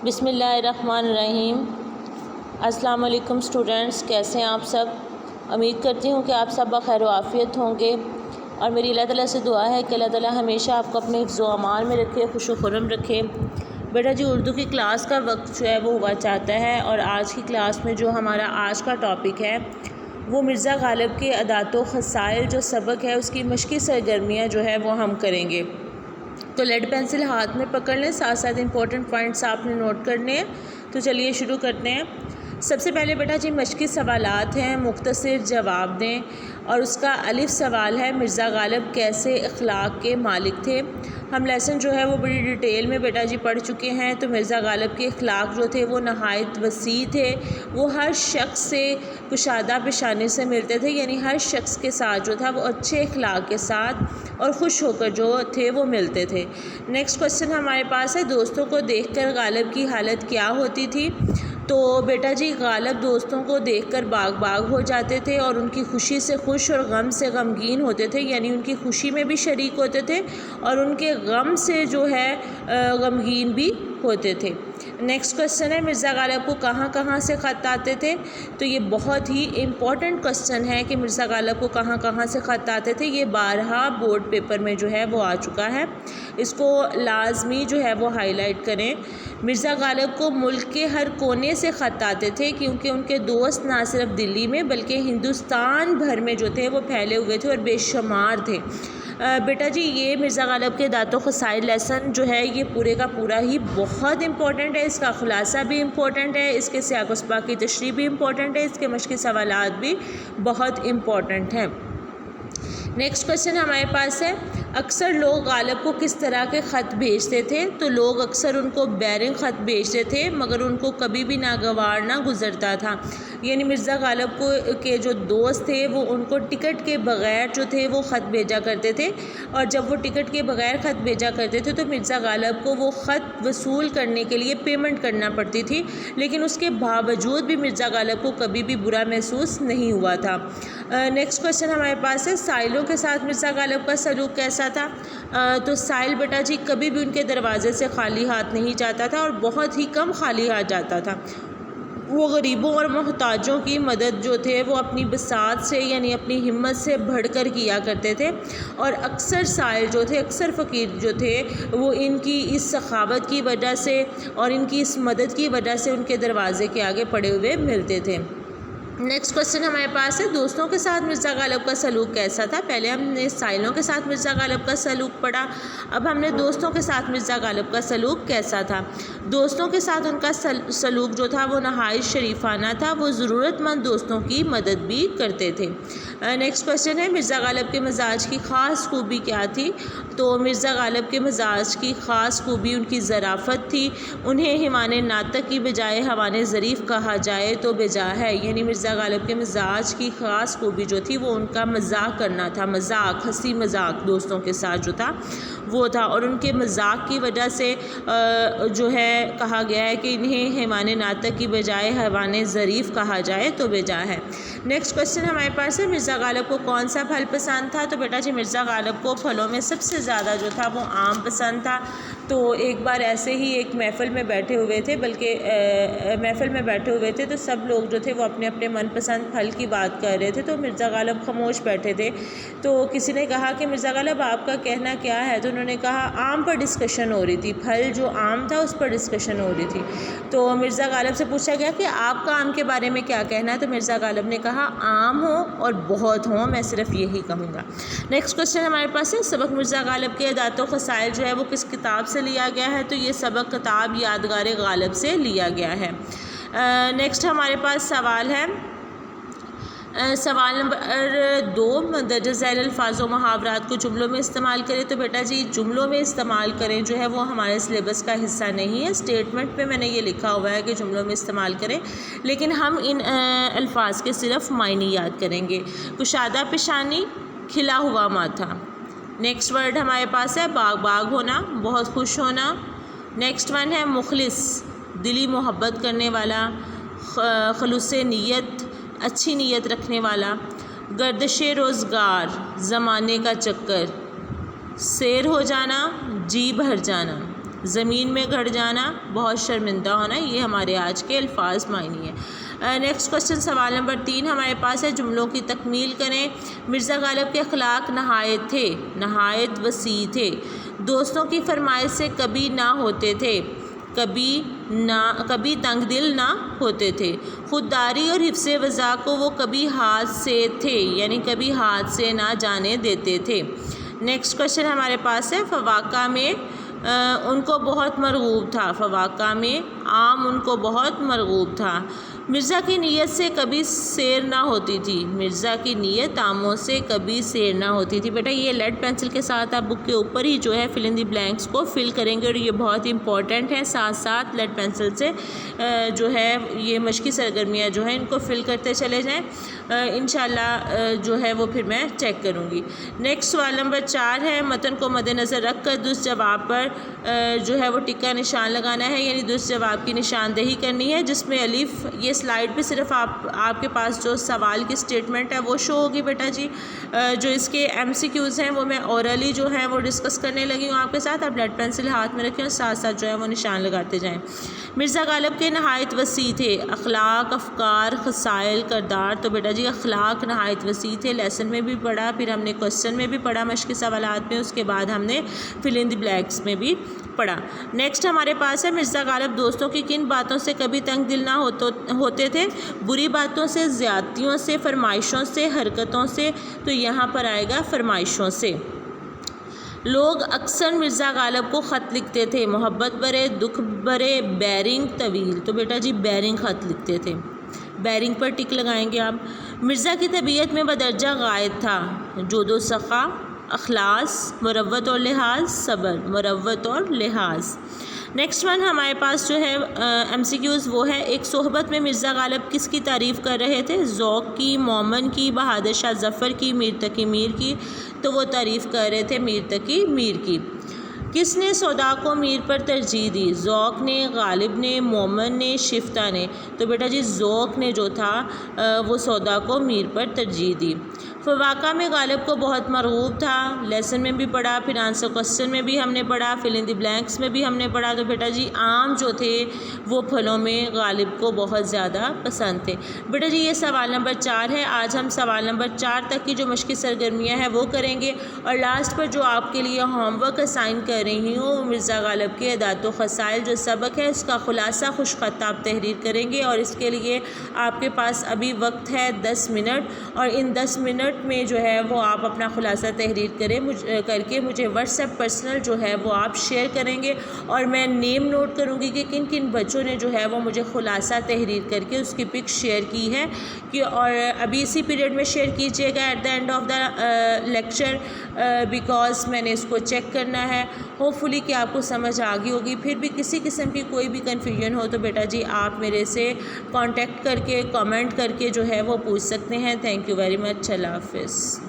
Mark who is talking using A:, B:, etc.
A: بسم اللہ الرحمن الرحیم۔ السلام علیکم اسٹوڈنٹس، کیسے ہیں آپ سب؟ امید کرتی ہوں کہ آپ سب بخیر و عافیت ہوں گے، اور میری اللہ تعالیٰ سے دعا ہے کہ اللہ تعالیٰ ہمیشہ آپ کو اپنے حفظ و امان میں رکھے، خوش و خرم رکھے۔ بیٹا جی، اردو کی کلاس کا وقت جو ہے وہ ہوا چاہتا ہے، اور آج کی کلاس میں جو ہمارا آج کا ٹاپک ہے وہ مرزا غالب کے ادات و خصائل جو سبق ہے اس کی مشقی سرگرمیاں جو ہے وہ ہم کریں گے۔ تو لیڈ پینسل ہاتھ میں پکڑ لیں، ساتھ ساتھ امپورٹنٹ پوائنٹس آپ نے نوٹ کرنے ہیں۔ تو چلیے شروع کرتے ہیں۔ سب سے پہلے بیٹا جی مشقی سوالات ہیں، مختصر جواب دیں، اور اس کا الف سوال ہے مرزا غالب کیسے اخلاق کے مالک تھے۔ ہم لیسن جو ہے وہ بڑی ڈیٹیل میں بیٹا جی پڑھ چکے ہیں۔ تو مرزا غالب کے اخلاق جو تھے وہ نہایت وسیع تھے، وہ ہر شخص سے کشادہ پیشانی سے ملتے تھے، یعنی ہر شخص کے ساتھ جو تھا وہ اچھے اخلاق کے ساتھ اور خوش ہو کر جو تھے وہ ملتے تھے۔ نیکسٹ کوسچن ہمارے پاس ہے، دوستوں کو دیکھ کر غالب کی حالت کیا ہوتی تھی؟ تو بیٹا جی غالب دوستوں کو دیکھ کر باغ باغ ہو جاتے تھے، اور ان کی خوشی سے خوش اور غم سے غمگین ہوتے تھے، یعنی ان کی خوشی میں بھی شریک ہوتے تھے اور ان کے غم سے جو ہے غمگین بھی ہوتے تھے۔ نیکسٹ کوسچن ہے، مرزا غالب کو کہاں کہاں سے خط آتے تھے؟ تو یہ بہت ہی امپورٹنٹ کوسچن ہے کہ مرزا غالب کو کہاں کہاں سے خط آتے تھے۔ یہ بارہا بورڈ پیپر میں جو ہے وہ آ چکا ہے، اس کو لازمی جو ہے وہ ہائی لائٹ کریں۔ مرزا غالب کو ملک کے ہر کونے سے خط آتے تھے، کیونکہ ان کے دوست نہ صرف دلی میں بلکہ ہندوستان بھر میں جو تھے وہ پھیلے ہوئے تھے اور بے شمار تھے۔ بیٹا جی یہ مرزا غالب کے ادات و خصائل لیسن جو ہے یہ پورے کا پورا ہی بہت امپورٹنٹ ہے، اس کا خلاصہ بھی امپورٹنٹ ہے، اس کے سیاق و سباق کی تشریح بھی امپورٹنٹ ہے، اس کے مشقی سوالات بھی بہت امپورٹنٹ ہیں۔ نیکسٹ کوسچن ہمارے پاس ہے، اکثر لوگ غالب کو کس طرح کے خط بھیجتے تھے؟ تو لوگ اکثر ان کو بیرنگ خط بھیجتے تھے، مگر ان کو کبھی بھی ناگوار نہ گزرتا تھا، یعنی مرزا غالب کو کے جو دوست تھے وہ ان کو ٹکٹ کے بغیر جو تھے وہ خط بھیجا کرتے تھے، اور جب وہ ٹکٹ کے بغیر خط بھیجا کرتے تھے تو مرزا غالب کو وہ خط وصول کرنے کے لیے پیمنٹ کرنا پڑتی تھی، لیکن اس کے باوجود بھی مرزا غالب کو کبھی بھی برا محسوس نہیں ہوا تھا۔ نیکسٹ کوسچن ہمارے پاس ہے، سائلوں کے ساتھ مرزا غالب کا سلوک کیسا تھا؟ تو سائل بیٹا جی کبھی بھی ان کے دروازے سے خالی ہاتھ نہیں جاتا تھا، اور بہت ہی کم خالی ہاتھ جاتا تھا۔ وہ غریبوں اور محتاجوں کی مدد جو تھے وہ اپنی بساط سے یعنی اپنی ہمت سے بڑھ کر کیا کرتے تھے، اور اکثر سائل جو تھے، اکثر فقیر جو تھے وہ ان کی اس سخاوت کی وجہ سے اور ان کی اس مدد کی وجہ سے ان کے دروازے کے آگے پڑے ہوئے ملتے تھے۔ نیکسٹ کوسچن ہمارے پاس ہے، دوستوں کے ساتھ مرزا غالب کا سلوک کیسا تھا؟ پہلے ہم نے سائلوں کے ساتھ مرزا غالب کا سلوک پڑھا، اب ہم نے دوستوں کے ساتھ مرزا غالب کا سلوک کیسا تھا۔ دوستوں کے ساتھ ان کا سلوک جو تھا وہ نہایت شریفانہ تھا، وہ ضرورت مند دوستوں کی مدد بھی کرتے تھے۔ نیکسٹ کوسچن ہے، مرزا غالب کے مزاج کی خاص خوبی کیا تھی؟ تو مرزا غالب کے مزاج کی خاص خوبی ان کی ظرافت تھی، انہیں حیوان ناطق کی بجائے حیوان ظریف کہا جائے تو بجا ہے، یعنی مرزا غالب کے مزاج کی خاص خوبی جو تھی وہ ان کا مذاق کرنا تھا، مذاق، ہنسی مذاق دوستوں کے ساتھ جو تھا وہ تھا، اور ان کے مذاق کی وجہ سے جو ہے کہا گیا ہے کہ انہیں حیوان ناطق کی بجائے حیوان ظریف کہا جائے تو بجا ہے۔ نیکسٹ کوسچن ہمارے پاس ہے، مرزا غالب کو کون سا پھل پسند تھا؟ تو بیٹا جی مرزا غالب کو پھلوں میں سب سے زیادہ جو تھا وہ آم پسند تھا۔ تو ایک بار ایسے ہی ایک محفل میں بیٹھے ہوئے تھے، تو سب لوگ جو تھے وہ اپنے اپنے من پسند پھل کی بات کر رہے تھے، تو مرزا غالب خاموش بیٹھے تھے۔ تو کسی نے کہا کہ مرزا غالب آپ کا کہنا کیا ہے؟ تو انہوں نے کہا آم پر ڈسکشن ہو رہی تھی، پھل جو آم تھا اس پر ڈسکشن ہو رہی تھی۔ تو مرزا غالب سے پوچھا گیا کہ آپ کا آم کے بارے میں کیا کہنا ہے؟ تو مرزا غالب نے کہا آم ہو اور بہت ہوں، میں صرف یہی کہوں گا۔ نیکسٹ کوسچن ہمارے پاس ہے، سبق مرزا غالب کے ادات و خصائل جو ہے وہ کس کتاب سے لیا گیا ہے؟ تو یہ سبق کتاب یادگار غالب سے لیا گیا ہے۔ نیکسٹ ہمارے پاس سوال ہے، سوال نمبر 2، مندرجہ ذیل الفاظ و محاورات کو جملوں میں استعمال کریں۔ تو بیٹا جی جملوں میں استعمال کریں جو ہے وہ ہمارے سلیبس کا حصہ نہیں ہے، اسٹیٹمنٹ پہ میں نے یہ لکھا ہوا ہے کہ جملوں میں استعمال کریں، لیکن ہم ان الفاظ کے صرف معنی یاد کریں گے۔ کشادہ پیشانی، کھلا ہوا ماتھا۔ نیکسٹ ورڈ ہمارے پاس ہے باغ باغ ہونا، بہت خوش ہونا۔ نیکسٹ ون ہے مخلص، دلی محبت کرنے والا، خلوص نیت، اچھی نیت رکھنے والا۔ گردش روزگار، زمانے کا چکر، سیر ہو جانا، جی بھر جانا۔ زمین میں گھڑ جانا، بہت شرمندہ ہونا، یہ ہمارے آج کے الفاظ معنی ہیں۔ نیکسٹ کوشچن سوال نمبر 3 ہمارے پاس ہے، جملوں کی تکمیل کریں۔ مرزا غالب کے اخلاق نہایت وسیع تھے، دوستوں کی فرمائش سے کبھی نہ ہوتے تھے، کبھی تنگ دل نہ ہوتے تھے، خودداری اور حفظ وضع کو وہ کبھی ہاتھ سے تھے، یعنی کبھی ہاتھ سے نہ جانے دیتے تھے۔ نیکسٹ کوشچن ہمارے پاس ہے، فواکہ میں ان کو بہت مرغوب تھا، فواکہ میں آم ان کو بہت مرغوب تھا۔ مرزا کی نیت سے کبھی سیر نہ ہوتی تھی، مرزا کی نیت آموں سے کبھی سیر نہ ہوتی تھی۔ بیٹا یہ لیڈ پینسل کے ساتھ آپ بک کے اوپر ہی جو ہے فل ان دی بلینکس کو فل کریں گے، اور یہ بہت امپورٹنٹ ہے، ساتھ ساتھ لیڈ پینسل سے جو ہے یہ مشقی سرگرمیاں جو ہیں ان کو فل کرتے چلے جائیں، انشاءاللہ جو ہے وہ پھر میں چیک کروں گی۔ نیکسٹ سوال نمبر 4 ہے، متن کو مد نظر رکھ کر درست جواب پر جو ہے وہ ٹک کا نشان لگانا ہے، یعنی درست جواب کی نشاندہی کرنی ہے، جس میں الف، یہ سلائیڈ پہ صرف آپ کے پاس جو سوال کی سٹیٹمنٹ ہے وہ شو ہوگی بیٹا جی۔ جو اس کے ایم سی کیوز ہیں وہ میں اورلی جو ہیں وہ ڈسکس کرنے لگی ہوں آپ کے ساتھ، آپ لیڈ پینسل ہاتھ میں رکھیں اور ساتھ ساتھ جو ہے وہ نشان لگاتے جائیں۔ مرزا غالب کے نہایت وسیع تھے، اخلاق، افکار، خصائل، کردار، تو بیٹا جی اخلاق نہایت وسیع تھے، لیسن میں بھی پڑھا، پھر ہم نے کوسچن میں بھی پڑھا مشقی سوالات میں، اس کے بعد ہم نے فل ان دی بلینکس میں بھی پڑھا۔ نیکسٹ ہمارے پاس ہے، مرزا غالب دوستوں کی کن باتوں سے کبھی تنگ دل نہ ہوتے تھے؟ بری باتوں سے، زیادتیوں سے، فرمائشوں سے، حرکتوں سے، تو یہاں پر آئے گا فرمائشوں سے۔ لوگ اکثر مرزا غالب کو خط لکھتے تھے، محبت بھرے، دکھ بھرے، بیرنگ طویل، تو بیٹا جی بیرنگ خط لکھتے تھے، بیرنگ پر ٹک لگائیں گے آپ۔ مرزا کی طبیعت میں بدرجہ غائب تھا، جود و سخا، اخلاص، مروت اور لحاظ، صبر، مروت اور لحاظ۔ نیکسٹ ون ہمارے پاس جو ہے ایم سی کیوز وہ ہے، ایک صحبت میں مرزا غالب کس کی تعریف کر رہے تھے؟ ذوق کی، مومن کی، بہادر شاہ ظفر کی، میر تقی میر کی، تو وہ تعریف کر رہے تھے میر تقی میر کی۔ کس نے سودا کو میر پر ترجیح دی؟ ذوق نے، غالب نے، مومن نے، شفتہ نے، تو بیٹا جی ذوق نے جو تھا وہ سودا کو میر پر ترجیح دی۔ فواکہ میں غالب کو بہت مرغوب تھا، لیسن میں بھی پڑھا، پھر آنسر کوسچن میں بھی ہم نے پڑھا، فل ان دی بلینکس میں بھی ہم نے پڑھا، تو بیٹا جی آم جو تھے وہ پھلوں میں غالب کو بہت زیادہ پسند تھے۔ بیٹا جی یہ سوال نمبر 4 ہے، آج ہم سوال نمبر 4 تک کی جو مشقی سرگرمیاں ہیں وہ کریں گے، اور لاسٹ پر جو آپ کے لیے ہوم ورک اسائن کر رہی ہوں وہ مرزا غالب کے عادات و خصائل جو سبق ہے اس کا خلاصہ خوش خط آپ تحریر کریں گے، اور اس کے لیے آپ کے پاس ابھی وقت ہے 10 منٹ، اور ان 10 منٹ میں جو ہے وہ آپ اپنا خلاصہ تحریر کر کے مجھے واٹس ایپ پرسنل جو ہے وہ آپ شیئر کریں گے، اور میں نیم نوٹ کروں گی کہ کن کن بچوں نے جو ہے وہ مجھے خلاصہ تحریر کر کے اس کی پک شیئر کی ہے، اور ابھی اسی پیریڈ میں شیئر کیجیے گا at the end of the lecture, because میں نے اس کو چیک کرنا ہے۔ ہوپ فلی کہ آپ کو سمجھ آ گئی ہوگی، پھر بھی کسی قسم کی کوئی بھی کنفیوژن ہو تو بیٹا جی آپ میرے سے کانٹیکٹ کر کے، کامنٹ کر کے جو ہے وہ پوچھ سکتے ہیں۔ تھینک یو ویری مچ، اللہ حافظ۔